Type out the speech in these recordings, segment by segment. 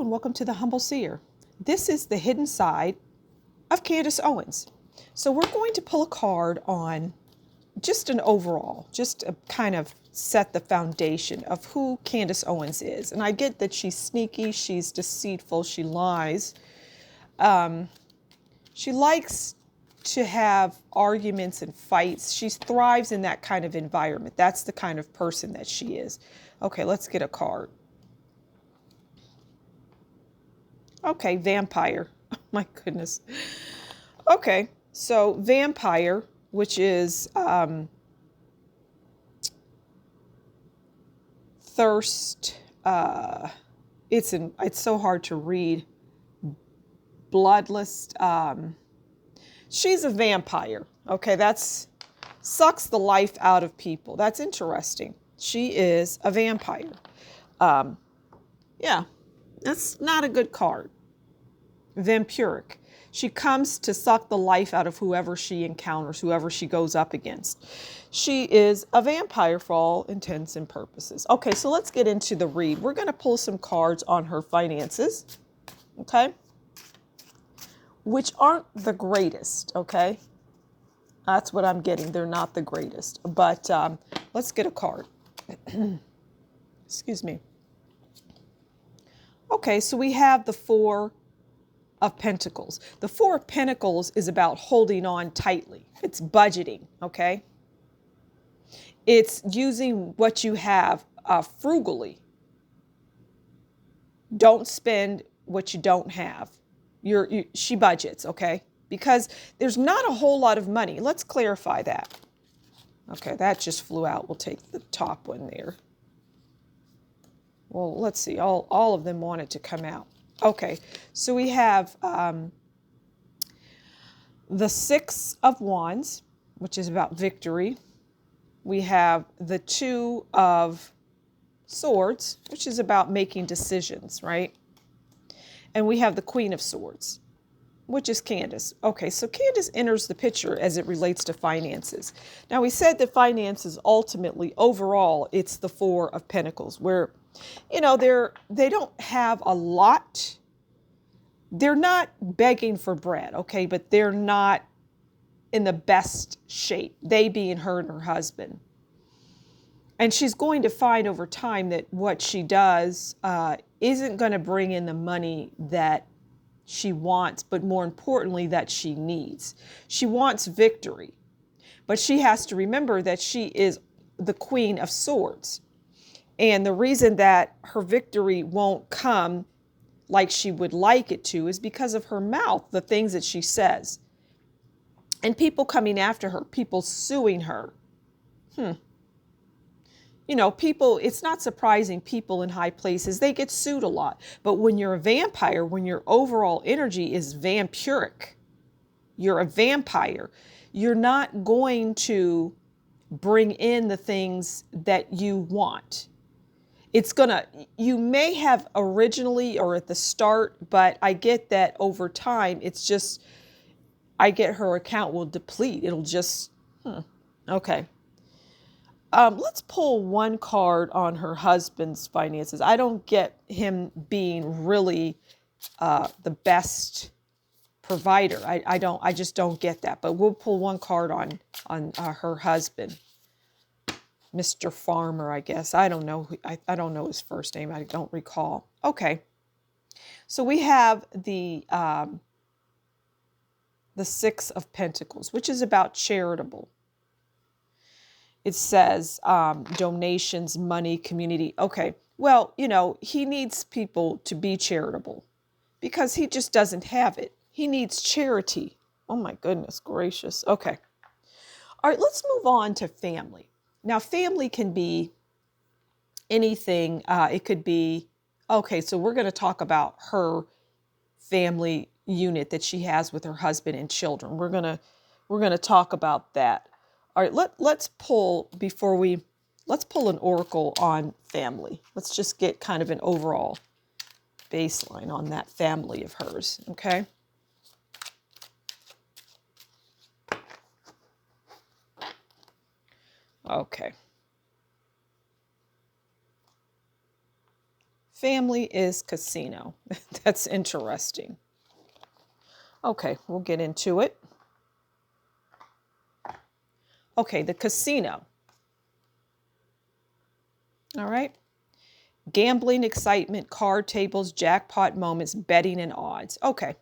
and welcome to the Humble Seer. This is the hidden side of Candace Owens. So we're going to pull a card on just an overall, just to kind of set the foundation of who Candace Owens is. And I get that she's sneaky, she's deceitful, she lies. She likes to have arguments and fights. She thrives in that kind of environment. That's the kind of person that she is. Okay, let's get a card. Okay, vampire. Oh my goodness. Okay, so vampire, which is thirst. It's so hard to read. Bloodless. She's a vampire. Okay, that's sucks the life out of people. That's interesting. She is a vampire. Yeah, that's not a good card. Vampiric. She comes to suck the life out of whoever she encounters, whoever she goes up against. She is a vampire for all intents and purposes. Okay, so let's get into the read. We're going to pull some cards on her finances, okay, which aren't the greatest, okay? That's what I'm getting. They're not the greatest, but let's get a card. Excuse me. Okay, so we have the Four of Pentacles. The Four of Pentacles is about holding on tightly. It's budgeting, okay? It's using what you have frugally. Don't spend what you don't have. She budgets, okay? Because there's not a whole lot of money. Let's clarify that. Okay, that just flew out. We'll take the top one there. Well, let's see. All of them wanted to come out. Okay, so we have the Six of Wands, which is about victory. We have the Two of Swords, which is about making decisions, right? And we have the Queen of Swords, which is Candace. Okay, so Candace enters the picture as it relates to finances. Now, we said that finances ultimately, overall, it's the Four of Pentacles, where, you know, they don't have a lot. They're not begging for bread, okay, but they're not in the best shape, they being her and her husband. And she's going to find over time that what she does isn't going to bring in the money that she wants, but more importantly, that she needs. She wants victory, but she has to remember that she is the Queen of Swords. And the reason that her victory won't come like she would like it to is because of her mouth, the things that she says. And people coming after her, people suing her. You know, people, it's not surprising people in high places, they get sued a lot. But when you're a vampire, when your overall energy is vampiric, you're a vampire, you're not going to bring in the things that you want. You may have originally or at the start, but I get that over time, it's just, I get her account will deplete. It'll just, okay. Let's pull one card on her husband's finances. I don't get him being really the best provider. I just don't get that. But we'll pull one card on her husband, Mr. Farmer, I guess. I don't know. I don't know his first name. I don't recall. Okay. So we have the Six of Pentacles, which is about charitable. It says donations, money, community. Okay, well, you know, he needs people to be charitable because he just doesn't have it. He needs charity. Oh my goodness gracious. Okay. All right, let's move on to family. Now, family can be anything. It could be, okay, so we're going to talk about her family unit that she has with her husband and children. We're going to talk about that. All right, let's pull an oracle on family. Let's just get kind of an overall baseline on that family of hers, okay? Okay. family is casino. That's interesting. Okay, we'll get into it. Okay, the casino. All right. Gambling, excitement, card tables, jackpot moments, betting, and odds. Okay.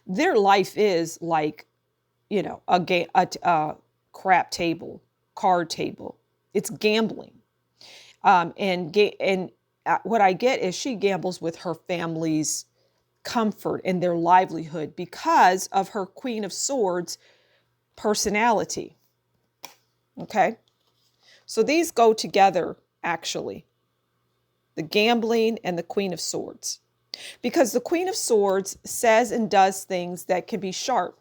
Their life is like, a crap table, card table. It's gambling. And what I get is she gambles with her family's comfort and their livelihood because of her Queen of Swords personality. Okay. So these go together, actually, the gambling and the Queen of Swords, because the Queen of Swords says and does things that can be sharp.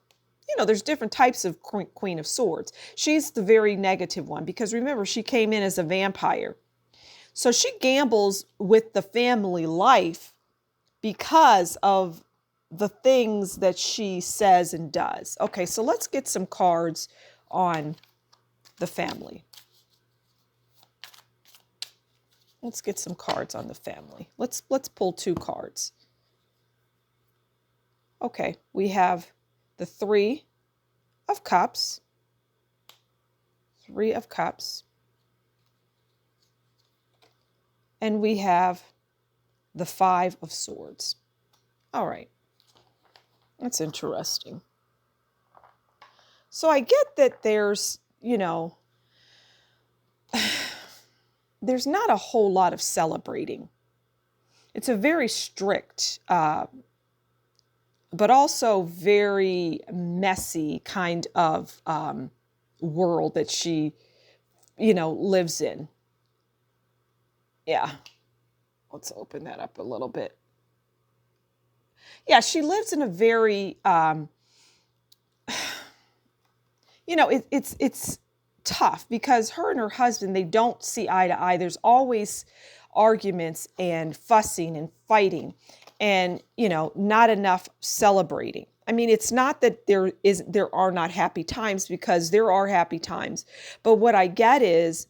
There's different types of Queen of Swords. She's the very negative one because remember, she came in as a vampire. So she gambles with the family life because of the things that she says and does. Okay, so let's get some cards on the family. Let's get some cards on the family. Let's pull 2 cards. Okay, we have the 3 of Cups. 3 of Cups. And we have the 5 of Swords. All right. That's interesting. So I get that there's there's not a whole lot of celebrating. It's a very strict, but also very messy kind of world that she, lives in. Yeah. Let's open that up a little bit. Yeah, she lives in a very, it's tough because her and her husband, they don't see eye to eye. There's always arguments and fussing and fighting and, not enough celebrating. I mean, it's not that there are not happy times, because there are happy times. But what I get is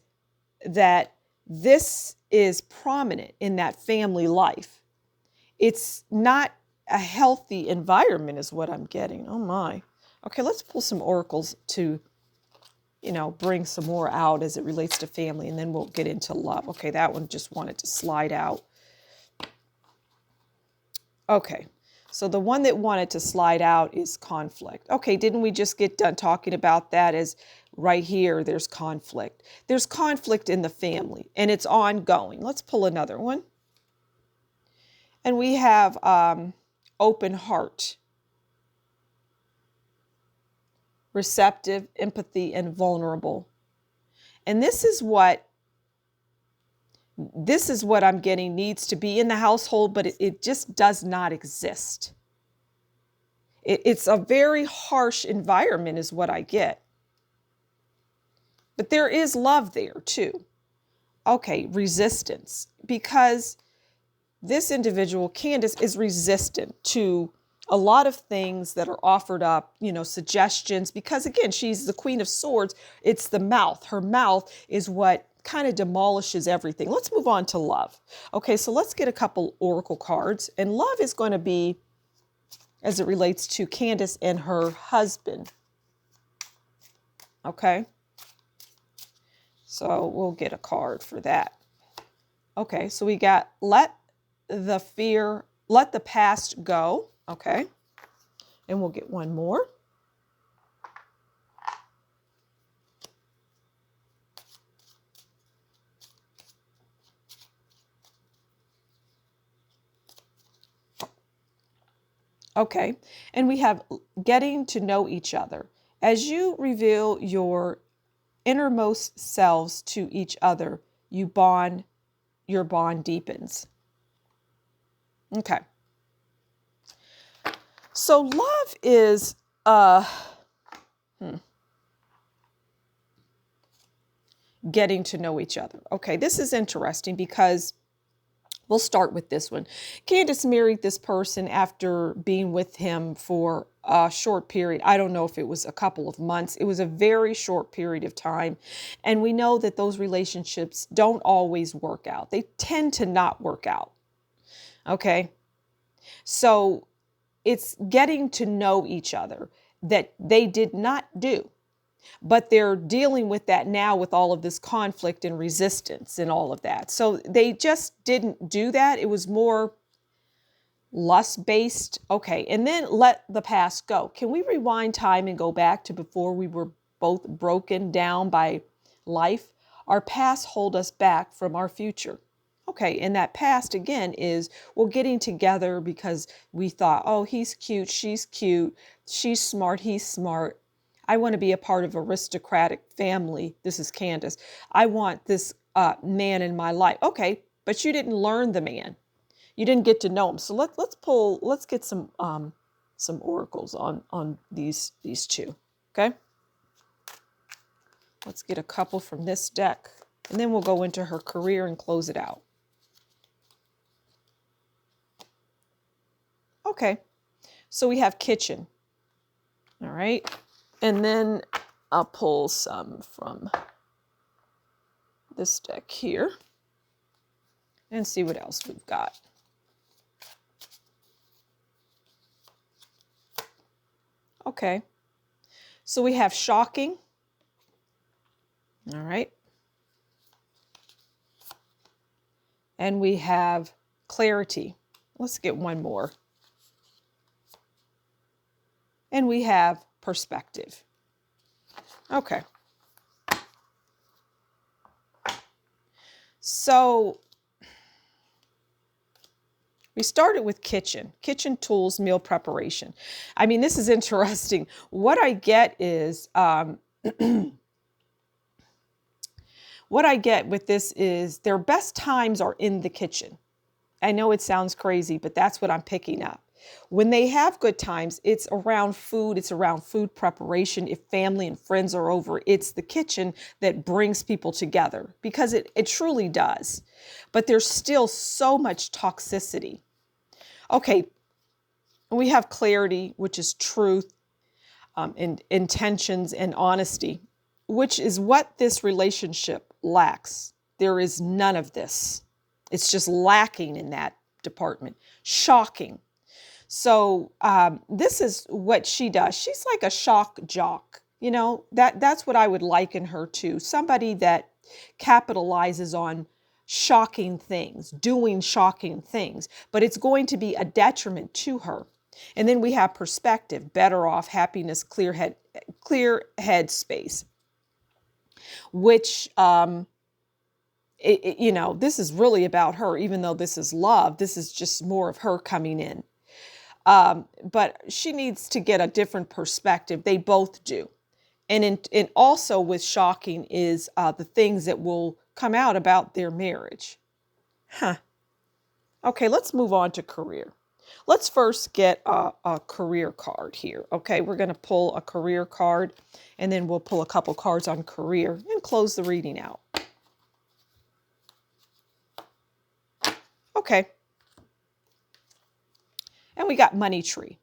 that this is prominent in that family life. It's not a healthy environment is what I'm getting. Oh my. Okay, let's pull some oracles to, bring some more out as it relates to family, and then we'll get into love. Okay, that one just wanted to slide out. Okay, so the one that wanted to slide out is conflict. Okay, didn't we just get done talking about that? As right here, there's conflict. There's conflict in the family, and it's ongoing. Let's pull another one. And we have open heart, receptive, empathy, and vulnerable. And this is what I'm getting needs to be in the household, but it just does not exist. It's a very harsh environment is what I get. But there is love there too. Okay, resistance, because this individual, Candace, is resistant to a lot of things that are offered up, suggestions, because again, she's the Queen of Swords. It's the mouth. Her mouth is what kind of demolishes everything. Let's move on to love. Okay, so let's get a couple oracle cards. And love is going to be as it relates to Candace and her husband. Okay, so we'll get a card for that. Okay, so we got let the past go. Okay, and we'll get one more. Okay, and we have getting to know each other. As you reveal your innermost selves to each other, your bond deepens. Okay. So love is getting to know each other. Okay, this is interesting because we'll start with this one. Candace married this person after being with him for a short period. I don't know if it was a couple of months. It was a very short period of time. And we know that those relationships don't always work out. They tend to not work out. Okay. So it's getting to know each other that they did not do, but they're dealing with that now with all of this conflict and resistance and all of that. So they just didn't do that. It was more lust based. Okay. And then let the past go. Can we rewind time and go back to before we were both broken down by life? Our past hold us back from our future. Okay. And that past again is, well, getting together because we thought, oh, he's cute, she's smart, he's smart. I want to be a part of aristocratic family. This is Candace. I want this man in my life. Okay, but you didn't learn the man. You didn't get to know him. So let's get some oracles on these two. Okay, let's get a couple from this deck, and then we'll go into her career and close it out. Okay, so we have kitchen. All right, and then I'll pull some from this deck here and see what else we've got. Okay, so we have shocking. All right. And we have clarity. Let's get one more. And we have perspective. Okay. So we started with kitchen tools, meal preparation. I mean, this is interesting. What I get is, what I get with this is their best times are in the kitchen. I know it sounds crazy, but that's what I'm picking up. When they have good times, it's around food. It's around food preparation. If family and friends are over, it's the kitchen that brings people together because it truly does. But there's still so much toxicity. Okay, we have clarity, which is truth, and intentions and honesty, which is what this relationship lacks. There is none of this. It's just lacking in that department. Shocking. So this is what she does. She's like a shock jock. You know, that's what I would liken her to. Somebody that capitalizes on shocking things, doing shocking things, but it's going to be a detriment to her. And then we have perspective, better off, happiness, clear head space, which, you know, this is really about her, even though this is love. This is just more of her coming in. But she needs to get a different perspective. They both do. And also with shocking is the things that will come out about their marriage. Okay, let's move on to career. Let's first get a career card here. Okay, we're going to pull a career card, and then we'll pull a couple cards on career and close the reading out. Okay. And we got money tree.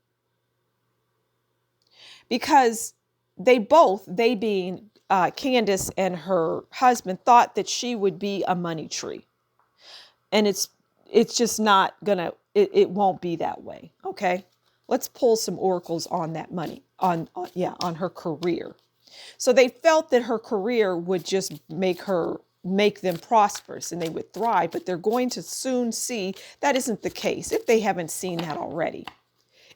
Because they being Candace and her husband, thought that she would be a money tree. And it's just not gonna, it won't be that way. Okay. Let's pull some oracles on that money, on her career. So they felt that her career would just make them prosperous and they would thrive, but they're going to soon see that isn't the case if they haven't seen that already.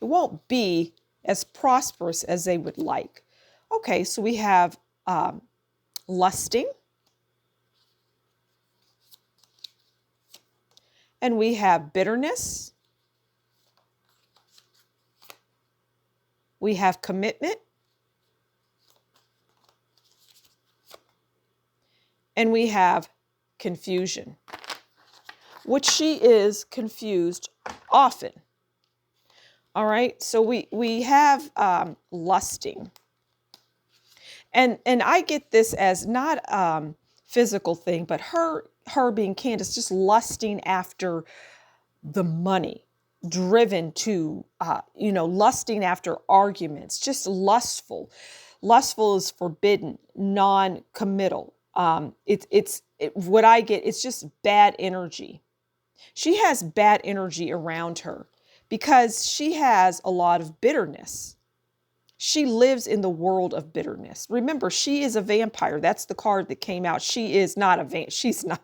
It won't be as prosperous as they would like. Okay, so we have lusting, and we have bitterness, we have commitment, and we have confusion, which she is confused often. All right, so we have lusting. And I get this as not physical thing, but her being Candace, just lusting after the money, driven to, lusting after arguments, just lustful. Lustful is forbidden, non-committal. What I get, it's just bad energy. She has bad energy around her because she has a lot of bitterness. She lives in the world of bitterness. Remember, she is a vampire. That's the card that came out. She's not a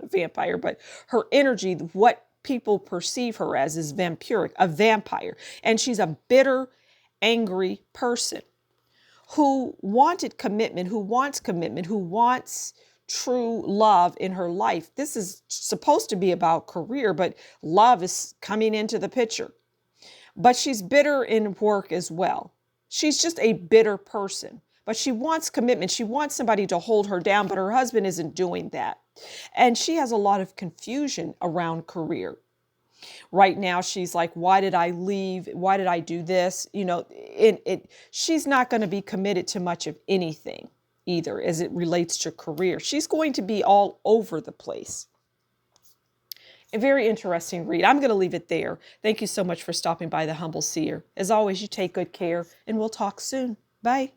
vampire, but her energy, what people perceive her as, is vampiric, a vampire. And she's a bitter, angry person who wanted commitment, who wants commitment, who wants true love in her life. This is supposed to be about career, but love is coming into the picture. But she's bitter in work as well. She's just a bitter person, but she wants commitment. She wants somebody to hold her down, but her husband isn't doing that. And she has a lot of confusion around career. Right now, she's like, why did I leave? Why did I do this? She's not going to be committed to much of anything either as it relates to career. She's going to be all over the place. A very interesting read. I'm going to leave it there. Thank you so much for stopping by The Humble Seer. As always, you take good care, and we'll talk soon. Bye.